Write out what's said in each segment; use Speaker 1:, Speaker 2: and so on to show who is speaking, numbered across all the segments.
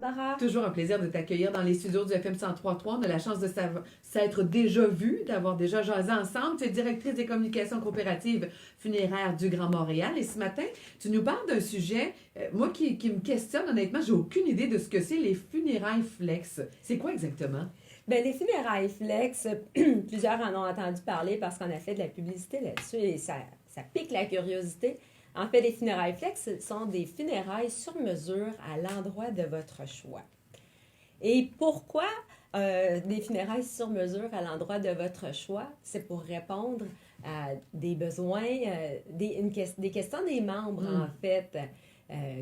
Speaker 1: Barbara.
Speaker 2: Toujours un plaisir de t'accueillir dans les studios du FM 103.3. On a la chance de s'être déjà vus, d'avoir déjà jasé ensemble. Tu es directrice des communications coopératives funéraires du Grand Montréal. Et ce matin, tu nous parles d'un sujet, moi qui me questionne, honnêtement, j'ai aucune idée de ce que c'est les funérailles flex. C'est quoi exactement?
Speaker 1: Ben, les funérailles flex, plusieurs en ont entendu parler parce qu'on a fait de la publicité là-dessus et ça pique la curiosité. En fait, les funérailles flex sont des funérailles sur mesure à l'endroit de votre choix. Et pourquoi des funérailles sur mesure à l'endroit de votre choix? C'est pour répondre à des besoins, des questions des membres, en fait,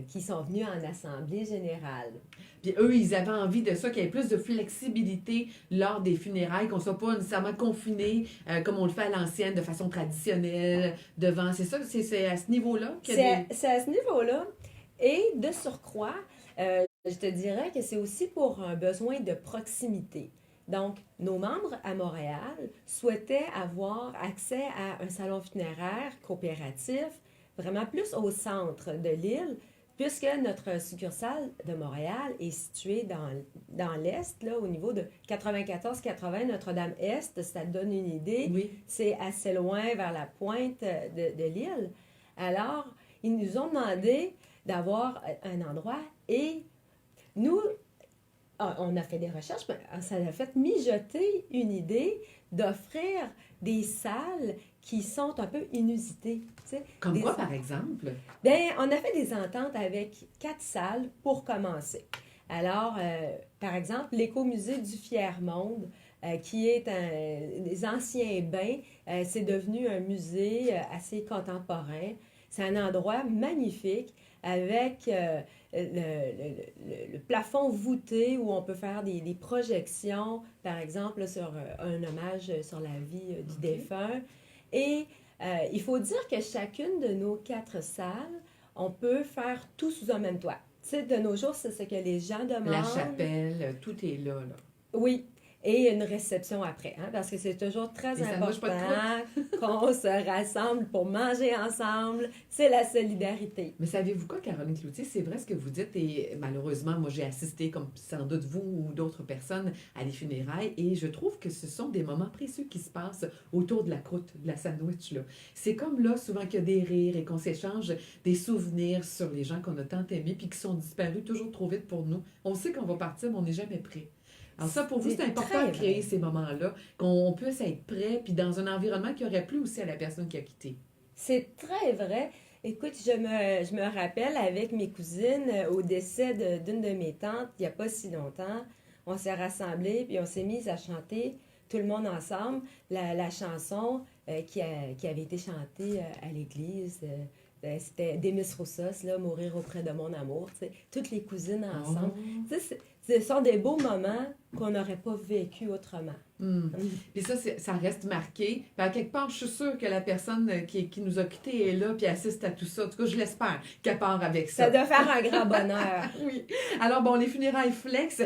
Speaker 1: qui sont venus en assemblée générale.
Speaker 2: Puis eux, ils avaient envie de ça, qu'il y ait plus de flexibilité lors des funérailles, qu'on ne soit pas nécessairement confiné comme on le fait à l'ancienne, de façon traditionnelle, devant. C'est ça, c'est à ce niveau-là qu'il y a des...
Speaker 1: C'est à ce niveau-là. Et de surcroît, je te dirais que c'est aussi pour un besoin de proximité. Donc, nos membres à Montréal souhaitaient avoir accès à un salon funéraire coopératif, vraiment plus au centre de l'île, puisque notre succursale de Montréal est située dans l'Est, là, au niveau de 94-80 Notre-Dame-Est. Ça te donne une idée.
Speaker 2: Oui.
Speaker 1: C'est assez loin vers la pointe de l'île. Alors, ils nous ont demandé d'avoir un endroit et nous, on a fait des recherches, mais ça a fait mijoter une idée d'offrir des salles qui sont un peu inusitées. Tu sais,
Speaker 2: Comme quoi, par exemple?
Speaker 1: Bien, on a fait des ententes avec 4 salles pour commencer. Alors, par exemple, l'Écomusée du Fier-Monde, qui est des anciens bains, c'est devenu un musée assez contemporain. C'est un endroit magnifique avec le plafond voûté où on peut faire des projections, par exemple, sur un hommage sur la vie du défunt. Et il faut dire que chacune de nos 4 salles, on peut faire tout sous un même toit. Tu sais, de nos jours, c'est ce que les gens demandent.
Speaker 2: La chapelle, tout est là, là.
Speaker 1: Oui, et une réception après, hein, parce que c'est toujours très important qu'on se rassemble pour manger ensemble. C'est la solidarité.
Speaker 2: Mais savez-vous quoi, Caroline Cloutier? C'est vrai ce que vous dites et malheureusement, moi j'ai assisté, comme sans doute vous ou d'autres personnes, à des funérailles et je trouve que ce sont des moments précieux qui se passent autour de la croûte, de la sandwich, là. C'est comme là, souvent qu'il y a des rires et qu'on s'échange des souvenirs sur les gens qu'on a tant aimés puis qui sont disparus toujours trop vite pour nous. On sait qu'on va partir, mais on n'est jamais prêt. Alors ça, pour vous, c'est important de créer ces moments-là, qu'on puisse être prêt, puis dans un environnement qui aurait plu aussi à la personne qui a quitté.
Speaker 1: C'est très vrai. Écoute, je me rappelle avec mes cousines au décès d'une de mes tantes, il n'y a pas si longtemps, on s'est rassemblés, puis on s'est mis à chanter, tout le monde ensemble, la chanson qui avait été chantée à l'église. C'était Demis Roussos, là, Mourir auprès de mon amour. Tu sais, toutes les cousines ensemble. Tu sais, ce sont des beaux moments qu'on n'aurait pas vécu autrement.
Speaker 2: Puis ça reste marqué. Puis à quelque part, je suis sûre que la personne qui nous a quittés est là puis assiste à tout ça. En tout cas, je l'espère qu'elle part avec ça.
Speaker 1: Ça doit faire un grand bonheur.
Speaker 2: Oui. Alors, bon, les funérailles flex,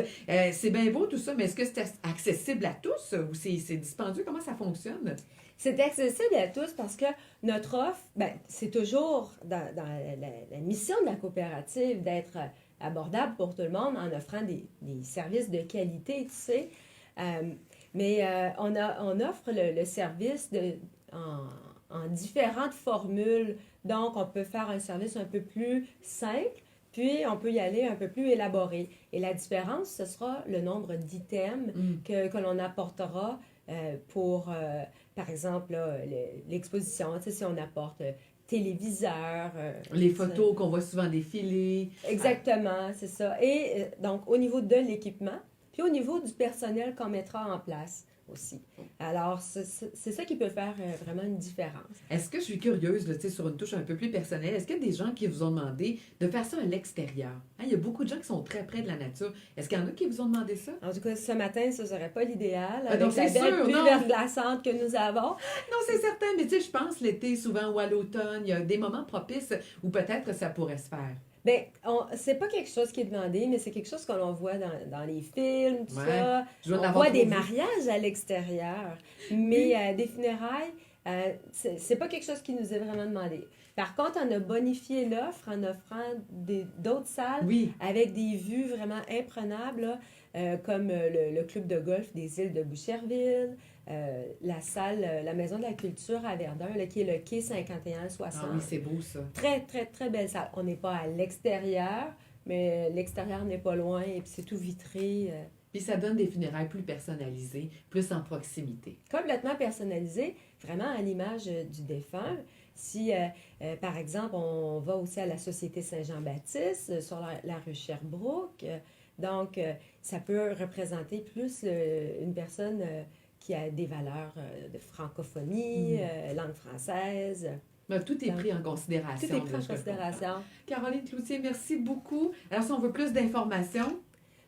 Speaker 2: c'est bien beau tout ça, mais est-ce que c'est accessible à tous ou c'est dispendieux? Comment ça fonctionne?
Speaker 1: C'est accessible à tous parce que notre offre, ben, c'est toujours dans la mission de la coopérative d'être abordable pour tout le monde en offrant des services de qualité, tu sais. Mais on offre le service en différentes formules. Donc, on peut faire un service un peu plus simple, puis on peut y aller un peu plus élaboré. Et la différence, ce sera le nombre d'items que l'on apportera pour, par exemple, là, l'exposition. Tu sais, si on apporte téléviseur.
Speaker 2: Les photos qu'on voit souvent défiler.
Speaker 1: Exactement, c'est ça. Et donc, au niveau de l'équipement, puis au niveau du personnel qu'on mettra en place aussi. Alors, c'est ça qui peut faire vraiment une différence.
Speaker 2: Est-ce que je suis curieuse, là, sur une touche un peu plus personnelle, est-ce qu'il y a des gens qui vous ont demandé de faire ça à l'extérieur? Hein, il y a beaucoup de gens qui sont très près de la nature. Est-ce qu'il y en a qui vous ont demandé ça?
Speaker 1: En tout cas, ce matin, ce ne serait pas l'idéal.
Speaker 2: Avec
Speaker 1: donc, la belle pluie verglaçante que nous avons.
Speaker 2: Non, c'est certain, mais tu sais, je pense l'été souvent ou à l'automne, il y a des moments propices où peut-être ça pourrait se faire.
Speaker 1: Bien, c'est pas quelque chose qui est demandé, mais c'est quelque chose que l'on voit dans les films, tout ça. On voit des mariages à l'extérieur, mais des funérailles, c'est pas quelque chose qui nous est vraiment demandé. Par contre, on a bonifié l'offre en offrant d'autres salles
Speaker 2: Oui.
Speaker 1: avec des vues vraiment imprenables, là, comme le club de golf des îles de Boucherville, la salle, la Maison de la Culture à Verdun, là, qui est le quai 51-60.
Speaker 2: Ah oui, c'est beau ça.
Speaker 1: Très, très, très belle salle. On n'est pas à l'extérieur, mais l'extérieur n'est pas loin et puis c'est tout vitré.
Speaker 2: Puis ça donne des funérailles plus personnalisées, plus en proximité.
Speaker 1: Complètement personnalisé, vraiment à l'image du défunt. Si, par exemple, on va aussi à la Société Saint-Jean-Baptiste sur la rue Sherbrooke, donc ça peut représenter plus une personne qui a des valeurs de francophonie, langue française.
Speaker 2: Ben, tout est
Speaker 1: Donc,
Speaker 2: pris en considération.
Speaker 1: Tout est pris
Speaker 2: là,
Speaker 1: en
Speaker 2: je comprends.
Speaker 1: considération.
Speaker 2: Caroline Cloutier, merci beaucoup. Alors, si on veut plus d'informations,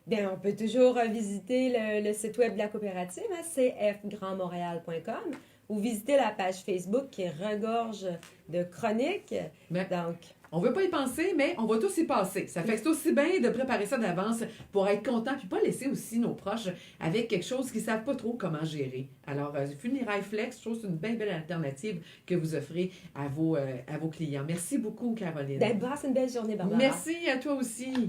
Speaker 1: Bien, on peut toujours visiter le site web de la coopérative, hein, cfgrandmontréal.com, ou visiter la page Facebook qui regorge de chroniques.
Speaker 2: Ben,
Speaker 1: Donc,
Speaker 2: on veut pas y penser, mais on va tous y passer. Ça fait que c'est aussi bien de préparer ça d'avance pour être content, puis pas laisser aussi nos proches avec quelque chose qu'ils savent pas trop comment gérer. Alors, Funérailles Flex, je trouve que c'est une bien belle alternative que vous offrez à vos clients. Merci beaucoup, Caroline.
Speaker 1: passe une belle journée, Barbara.
Speaker 2: Merci à toi aussi.